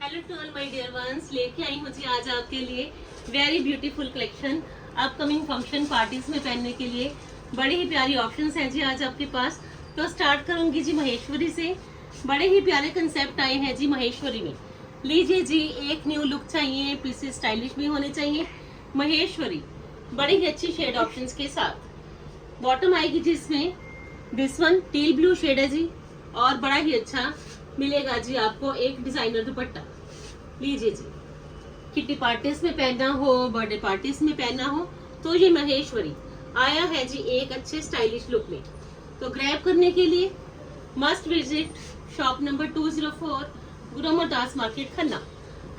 Hello to all my dear ones, लेके आई हूँ जी आज आपके लिए very beautiful collection. Upcoming function parties में पहनने के लिए बड़े ही प्यारी ऑप्शंस हैं जी आज आपके पास। तो स्टार्ट करूंगी जी महेश्वरी से। बड़े ही प्यारे कंसेप्ट आए हैं जी महेश्वरी में। लीजिए जी, एक न्यू लुक चाहिए, पीसेस स्टाइलिश भी होने चाहिए। महेश्वरी बड़ी ही अच्छी शेड ऑप्शंस के साथ बॉटम आएगी जी इसमें। This one teal blue shade है जी, और बड़ा ही अच्छा मिलेगा जी आपको एक डिजाइनर दुपट्टा। लीजिए जी, किटी पार्टीज में पहनना हो, बर्थडे पार्टीज में पहनना हो, तो ये महेश्वरी आया है जी एक अच्छे स्टाइलिश लुक में। तो ग्रैब करने के लिए मस्ट विजिट शॉप नंबर 204 गुरु अमरदास मार्केट खन्ना।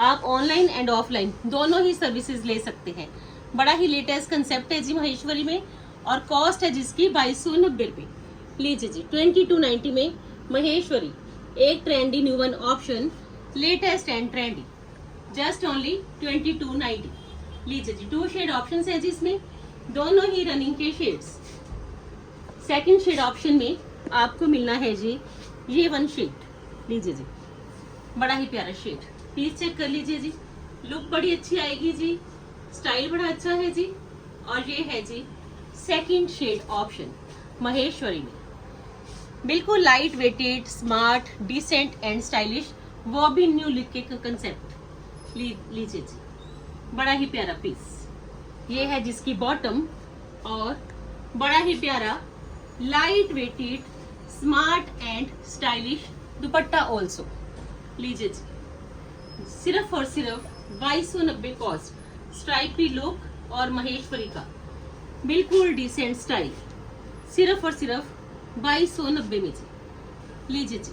आप ऑनलाइन एंड ऑफलाइन दोनों ही सर्विसेज ले सकते हैं। बड़ा ही लेटेस्ट कंसेप्ट है जी महेश्वरी में, और कॉस्ट है जिसकी 2290 रुपये। लीजिए जी, 2290 में महेश्वरी, एक trendy new one option, latest and trendy, just only 2290। लीजिए जी, 2 शेड ऑप्शन है जी इसमें, दोनों ही रनिंग के शेड्स। सेकंड शेड ऑप्शन में आपको मिलना है जी ये 1 शेड। लीजिए जी, बड़ा ही प्यारा शेड, पीस चेक कर लीजिए जी, लुक बड़ी अच्छी आएगी जी, स्टाइल बड़ा अच्छा है जी। और ये है जी सेकंड शेड ऑप्शन महेश्वरी में, बिल्कुल light weighted, smart, decent and stylish, वो भी न्यू लुक के कंसेप्ट। लीजिए जी, बड़ा ही प्यारा पीस, ये है जिसकी बॉटम, और बड़ा ही प्यारा light weighted, smart and stylish dupatta also. लीजिए जी, सिर्फ और सिर्फ 2290 कॉस्ट, स्ट्राइपी लुक और महेश्वरी का बिल्कुल डिसेंट स्टाइल, सिर्फ और सिर्फ 2290 में जी। लीजिए जी,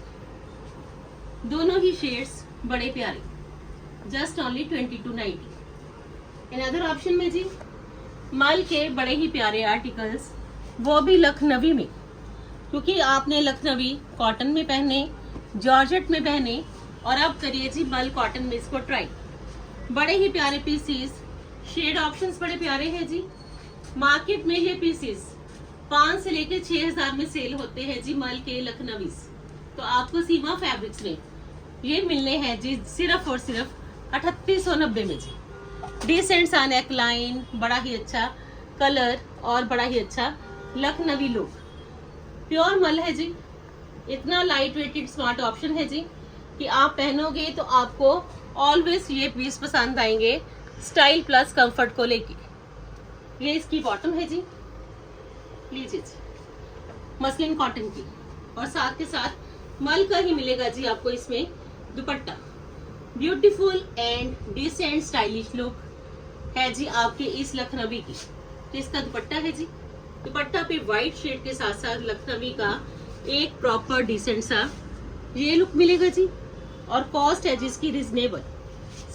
दोनों ही शेड्स बड़े प्यारे, जस्ट ओनली 2290। इन अदर ऑप्शन में जी मल के बड़े ही प्यारे आर्टिकल्स, वो भी लखनवी में, क्योंकि आपने लखनवी कॉटन में पहने, जॉर्जेट में पहने, और अब करिए जी मल कॉटन में इसको ट्राई। बड़े ही प्यारे पीसीस, शेड ऑप्शंस बड़े प्यारे हैं जी। मार्केट में ये पीसीस 5 से लेके 6000 में सेल होते हैं जी मल के लखनवीस, तो आपको सीमा फैब्रिक्स में ये मिलने हैं जी सिर्फ और सिर्फ 3890 में जी। डिसेंट सा नेक लाइन, बड़ा ही अच्छा कलर, और बड़ा ही अच्छा लखनवी लुक, प्योर मल है जी। इतना लाइट वेटेड स्मार्ट ऑप्शन है जी कि आप पहनोगे तो आपको ऑलवेज ये पीस पसंद आएंगे, स्टाइल प्लस कंफर्ट को लेके। ये इसकी बॉटम है जी। लीजिए जी, मसलिन कॉटन की, और साथ के साथ मल का ही मिलेगा जी आपको इसमें dupatta. Beautiful and decent stylish look है जी आपके इस लखनवी की। तो इसका दुपट्टा है जी, दुपट्टा पे व्हाइट शेड के साथ साथ लखनवी का एक प्रॉपर डिसेंट सा ये लुक मिलेगा जी। और कॉस्ट है जिसकी रिजनेबल,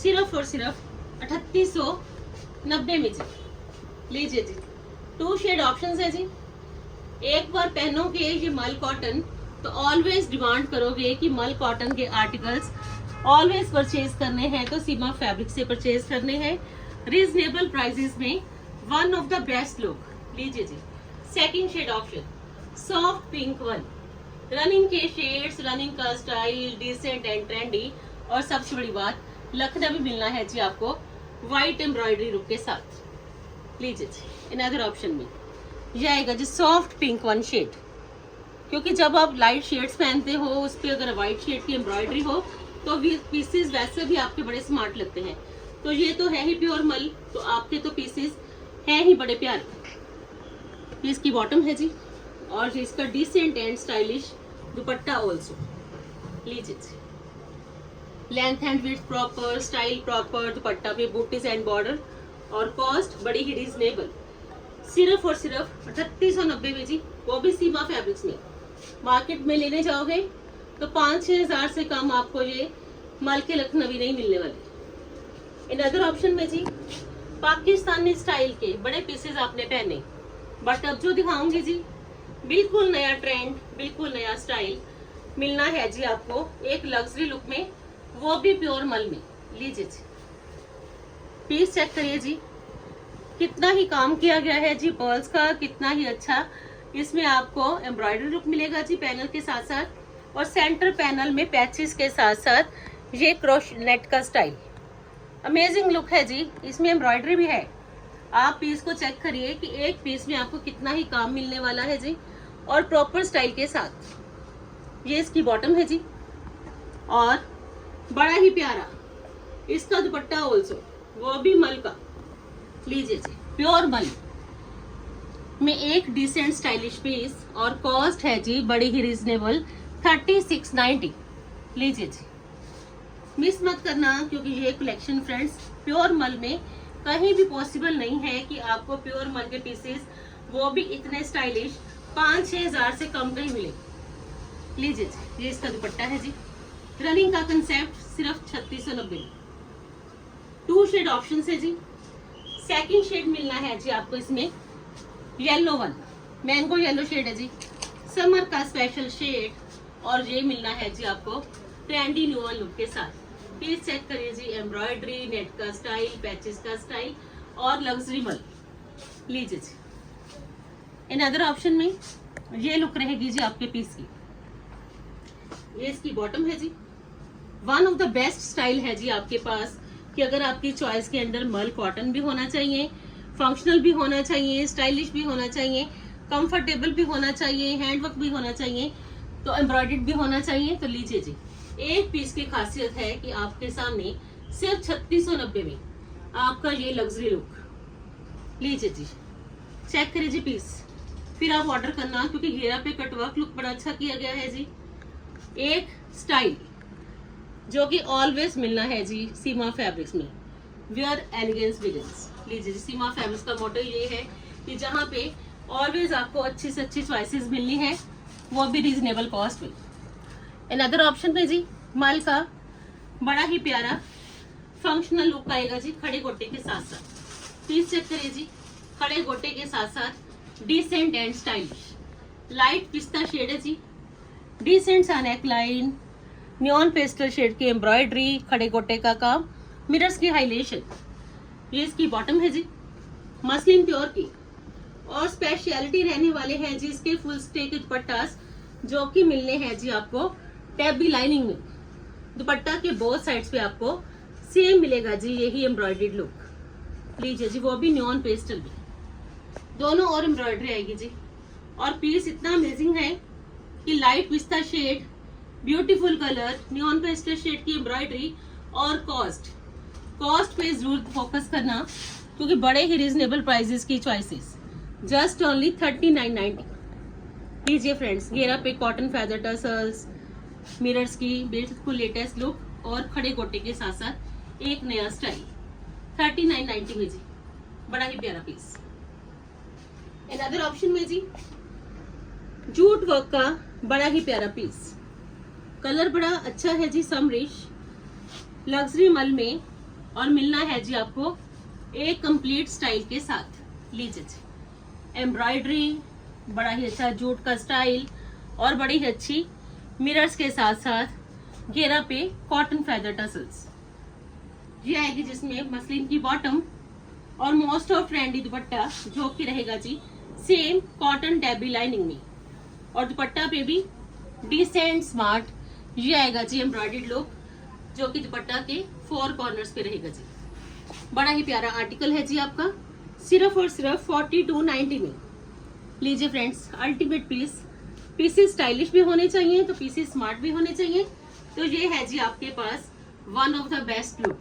सिर्फ और सिर्फ 3890 में जी। लीजिए जी, 2 शेड ऑप्शंस है जी। एक बार पहनोगे ये मल कॉटन तो ऑलवेज डिमांड करोगे कि मल कॉटन के आर्टिकल्स ऑलवेज परचेज करने हैं तो सीमा फैब्रिक से परचेज करने हैं, रीजनेबल प्राइसेस में, one of the best look. लीजिए जी, second shade option soft pink one, running के शेड्स, रनिंग का स्टाइल, डिसेंट एंड ट्रेंडी, और सबसे बड़ी बात लखनवी मिलना है जी आपको व्हाइट एम्ब्रॉयडरी लुक के साथ। लीजिए जी, इन अदर ऑप्शन में यह आएगा जी सॉफ्ट पिंक वन शेड, क्योंकि जब आप लाइट शेड्स पहनते हो उस पर अगर व्हाइट शेड की एम्ब्रॉयडरी हो तो पीसेस वैसे भी आपके बड़े स्मार्ट लगते हैं। तो ये तो है ही प्योर मल, तो आपके तो पीसेस हैं ही बड़े प्यारे। इसकी बॉटम है जी, और इसका decent and stylish dupatta also. लीजिए जी, length and width proper, style proper, dupatta पे बूटीज एंड बॉर्डर, और कॉस्ट बड़ी ही रीजनेबल, सिर्फ और सिर्फ 3890 में जी, वो भी सीमा फैब्रिक्स में। मार्केट में लेने जाओगे तो 5-6 हजार से कम आपको ये मल के लखनवी नहीं मिलने वाले। इन अदर ऑप्शन में जी पाकिस्तानी स्टाइल के बड़े पीसेस आपने पहने, बट अब जो दिखाऊंगी जी बिल्कुल नया ट्रेंड, बिल्कुल नया स्टाइल मिलना है जी आपको एक लग्जरी लुक में, वो भी प्योर मल में। लीजिए जी, पीस चेक करिए जी, कितना ही काम किया गया है जी पर्ल्स का, कितना ही अच्छा इसमें आपको एम्ब्रॉयडरी लुक मिलेगा जी पैनल के साथ साथ, और सेंटर पैनल में पैचेस के साथ साथ ये क्रॉश नेट का स्टाइल, अमेजिंग लुक है जी। इसमें एम्ब्रॉयडरी भी है। आप पीस को चेक करिए कि एक पीस में आपको कितना ही काम मिलने वाला है जी, और प्रॉपर स्टाइल के साथ। ये इसकी बॉटम है जी, और बड़ा ही प्यारा इसका दुपट्टा ऑल्सो, वो भी मल का। लीजिए जी, प्योर मल में एक डिसेंट स्टाइलिश पीस, और कॉस्ट है जी बड़ी ही रीजनेबल 3690। लीजिए जी, मिस मत करना, क्योंकि ये कलेक्शन फ्रेंड्स प्योर मल में कहीं भी पॉसिबल नहीं है कि आपको प्योर मल के पीसेस, वो भी इतने स्टाइलिश, 5-6 हजार से कम कहीं मिले। लीजिए जी, ये इसका दुपट्टा है जी। रनिंग का कंसेप्ट सिर्फ 3690। 2 शेड ऑप्शन है जी। सेकंड शेड मिलना है जी आपको इसमें yellow one, mango yellow shade है जी, समर का स्पेशल शेड, और ये मिलना है जी आपको ट्रेंडी न्यूअर लुक के साथ। प्लीज चेक करिए जी, एम्ब्रॉयडरी, नेट का स्टाइल, पैचेस का स्टाइल, और लग्जरी मल। लीजिए जी, इन अदर ऑप्शन में ये लुक रहेगी जी आपके पीस की। ये इसकी बॉटम है जी। One of the best style है जी आपके पास, कि अगर आपकी चॉइस के अंदर मल कॉटन भी होना चाहिए, फंक्शनल भी होना चाहिए, स्टाइलिश भी होना चाहिए, कंफर्टेबल भी होना चाहिए, हैंडवर्क भी होना चाहिए, तो एम्ब्रॉयडर्ड भी होना चाहिए, तो लीजिए जी, एक पीस की खासियत है कि आपके सामने सिर्फ 3690 में आपका ये लग्जरी लुक। लीजिए जी, चेक करिए जी पीस, फिर आप ऑर्डर करना, क्योंकि घेरा पे कटवर्क लुक बड़ा अच्छा किया गया है जी। एक स्टाइल जो कि ऑलवेज मिलना है जी सीमा फैब्रिक्स में, वेयर एलिगेंस बिगिंस। लीजिए जी, सीमा फैब्रिक्स का मोटो ये है कि जहाँ पे ऑलवेज आपको अच्छी से अच्छी चॉइसेस मिलनी है, वो भी रीजनेबल कॉस्ट में। इन अदर ऑप्शन में जी मल का बड़ा ही प्यारा फंक्शनल लुक आएगा जी, खड़े गोटे के साथ साथ। पीस चेक करिए जी, खड़े गोटे के साथ साथ डिसेंट एंड स्टाइलिश लाइट पिस्ता शेड है जी, डिसेंट सा neck line, neon pastel shade की एम्ब्रॉयडरी, खड़े गोटे का काम, मिरर्स की हाईलाइटेशन। ये इसकी बॉटम है जी, मसलिन प्योर की, और स्पेशलिटी रहने वाले हैं जी इसके फुल स्टेक दुपट्टास, जो कि मिलने हैं जी आपको टैबी लाइनिंग में। दुपट्टा के बोथ साइड्स पे आपको सेम मिलेगा जी यही एम्ब्रॉयडर्ड लुक। लीजिए जी, वो भी न्योन पेस्टल में, दोनों और एम्ब्रॉयडरी आएगी जी। और पीस इतना अमेजिंग है कि लाइट पिस्ता shade, beautiful colour, neon pastel shade की एम्ब्रॉयडरी, और कॉस्ट पे जरूर फोकस करना, क्योंकि बड़े ही रीजनेबल प्राइसेस की चॉइसेस, जस्ट ओनली 3990। लीजिए फ्रेंड्स, घेरा पे कॉटन फेदर टसल्स, मिरर्स की बिल्कुल लेटेस्ट लुक, और खड़े गोटे के साथ साथ एक नया स्टाइल, 3990 में जी, बड़ा ही प्यारा पीस। इन अदर ऑप्शन में जी जूट वर्क का बड़ा ही प्यारा पीस, कलर बड़ा अच्छा है जी, समरिश लग्जरी मल में, और मिलना है जी आपको एक कंप्लीट स्टाइल के साथ। लीजिए जी, एम्ब्रॉयडरी, बड़ा ही अच्छा जूट का स्टाइल, और बड़ी ही अच्छी मिरर्स के साथ साथ घेरा पे कॉटन फेदर टसल्स। ये आएगी जिसमें मसलिन की बॉटम, और मोस्ट ऑफ ट्रेंडी दुपट्टा, जो कि रहेगा जी सेम कॉटन टैबी लाइनिंग में, और दुपट्टा पे भी डिसेंट स्मार्ट ये आएगा जी एम्ब्रॉयडर्ड लुक, जो कि दुपट्टा के 4 कॉर्नर्स पे रहेगा जी। बड़ा ही प्यारा आर्टिकल है जी आपका, सिर्फ और सिर्फ 4290 में। लीजिए friends, ultimate piece, pieces stylish भी होने चाहिए तो पीसेस स्मार्ट भी होने चाहिए, तो ये है जी आपके पास one of the best look,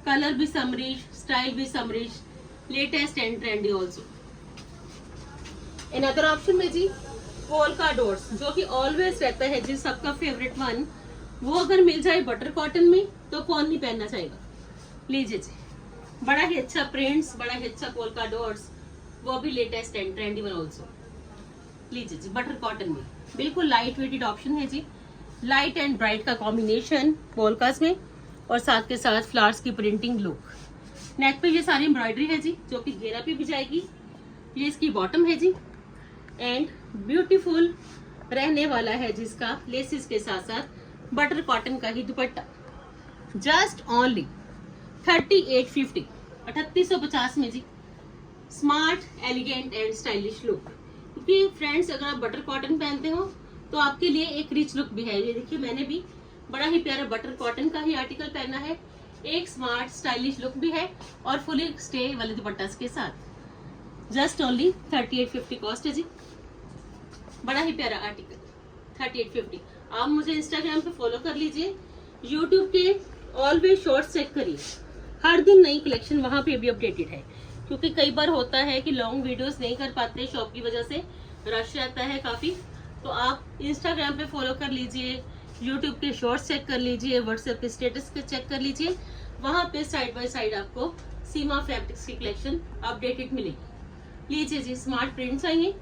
colour भी समरिश, स्टाइल भी summerish, latest and trendy also. In other option में जी पोल्का डॉट्स, जो कि ऑलवेज रहता है जी सबका फेवरेट वन, वो अगर मिल जाए बटर कॉटन में तो कौन नहीं पहनना चाहेगा। लीजिए जी, बड़ा ही अच्छा प्रिंट्स, बड़ा ही अच्छा पोल्का डॉट्स, वो भी latest and trendy one also. लीजिए जी, बटर कॉटन में बिल्कुल लाइट वेटेड ऑप्शन है जी, लाइट एंड ब्राइट का कॉम्बिनेशन पोल्कास में, और साथ के साथ फ्लावर्स की प्रिंटिंग लुक। नेक पे ये सारी एम्ब्रॉयडरी है जी, जो कि घेरा पे भी जाएगी। ये इसकी बॉटम है जी, एंड ब्यूटीफुल रहने वाला है जिसका लेसिस के साथ साथ बटर कॉटन का ही दुपट्टा, जस्ट ओनली 3850, 3850 में जी। Smart, elegant and stylish look, क्योंकि फ्रेंड्स अगर आप बटर कॉटन पहनते हो तो आपके लिए एक रिच लुक भी है। ये देखिए, मैंने भी बड़ा ही प्यारा बटर कॉटन का ही आर्टिकल पहना है, एक स्मार्ट स्टाइलिश लुक भी है और फुली स्टे वाले दुपट्टा के साथ। जस्ट ओनली 3850 कॉस्ट है जी। बड़ा ही प्यारा आर्टिकल 3850। आप मुझे इंस्टाग्राम पे फॉलो कर लीजिए, यूट्यूब के ऑलवेज शॉर्ट्स चेक करिए, हर दिन नई कलेक्शन वहां पे भी अपडेटेड है, क्योंकि कई बार होता है कि लॉन्ग वीडियोस नहीं कर पाते शॉप की वजह से, रश रहता है काफी। तो आप इंस्टाग्राम पे फॉलो कर लीजिए, यूट्यूब के शॉर्ट्स चेक कर लीजिए, व्हाट्सएप के स्टेटस के चेक कर लीजिए, वहां पे साइड बाय साइड आपको सीमा फैब्रिक्स की कलेक्शन अपडेटेड मिलेगी। लीजिए जी, स्मार्ट प्रिंट चाहिए,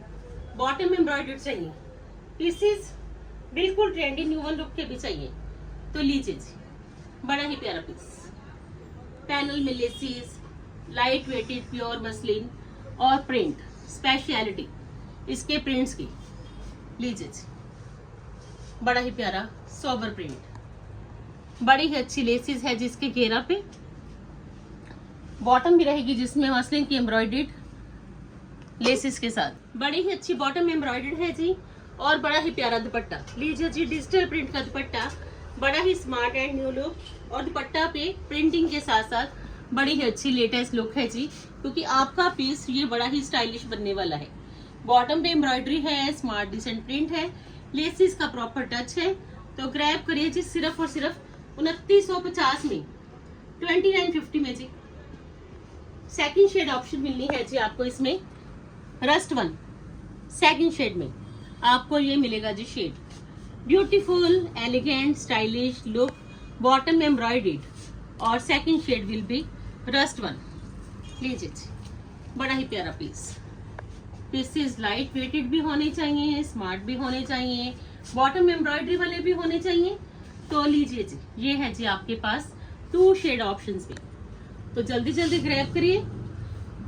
बॉटम एम्ब्रॉयडर्ड चाहिए, पीसेस बिल्कुल ट्रेंडी न्यू वन लुक के भी चाहिए तो लीजिए जी, बड़ा ही प्यारा पीस, पैनल में laces, light weighted pure muslin और प्रिंट, स्पेशलिटी इसके प्रिंट्स की। लीजिए जी, बड़ा ही प्यारा सोबर प्रिंट, बड़ी ही अच्छी लेसिस है जिसके घेरा पे, बॉटम भी रहेगी जिसमें मसलिन की एम्ब्रॉयडर्ड लेसिस के साथ, बड़ी ही अच्छी बॉटम एम्ब्रॉयडर्ड है जी, और बड़ा ही प्यारा दुपट्टा। लीजिए जी, डिजिटल प्रिंट का दुपट्टा, बड़ा ही स्मार्ट एंड न्यू लुक, और दुपट्टा पे प्रिंटिंग के साथ साथ बड़ी ही अच्छी लेटेस्ट लुक है जी, क्योंकि आपका पीस ये बड़ा ही स्टाइलिश बनने वाला है। बॉटम पे एम्ब्रॉयडरी है, स्मार्ट डिसेंट प्रिंट है, लेसिस का प्रॉपर टच है, तो ग्रैब करिए जी सिर्फ और सिर्फ 2950 में, 2950 में जी। सेकंड शेड ऑप्शन मिलनी है जी आपको इसमें, रस्ट वन सेकंड शेड में आपको ये मिलेगा जी shade, beautiful elegant stylish look, bottom embroidered, और second shade will be rust one. लीजिए जी, बड़ा ही प्यारा पीस, पीसेस लाइट वेटेड भी होने चाहिए, स्मार्ट भी होने चाहिए, बॉटम एम्ब्रॉयडरी वाले भी होने चाहिए, तो लीजिए जी, ये है जी आपके पास 2 शेड ऑप्शंस में, तो जल्दी जल्दी ग्रैब करिए।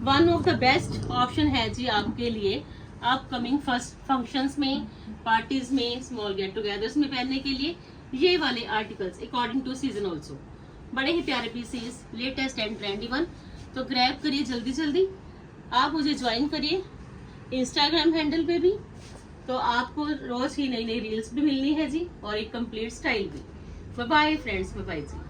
One of the best option है जी आपके लिए अपकमिंग फर्स्ट फंक्शंस में, पार्टीज में, स्मॉल गेट टुगेदर्स में पहनने के लिए ये वाले articles according to season also. बड़े ही प्यारे pieces, latest and trendy one, तो ग्रैब करिए जल्दी जल्दी। आप मुझे ज्वाइन करिए इंस्टाग्राम हैंडल पे भी, तो आपको रोज ही नई नई रील्स भी मिलनी है जी, और एक कंप्लीट स्टाइल भी। Bye bye friends, bye bye जी।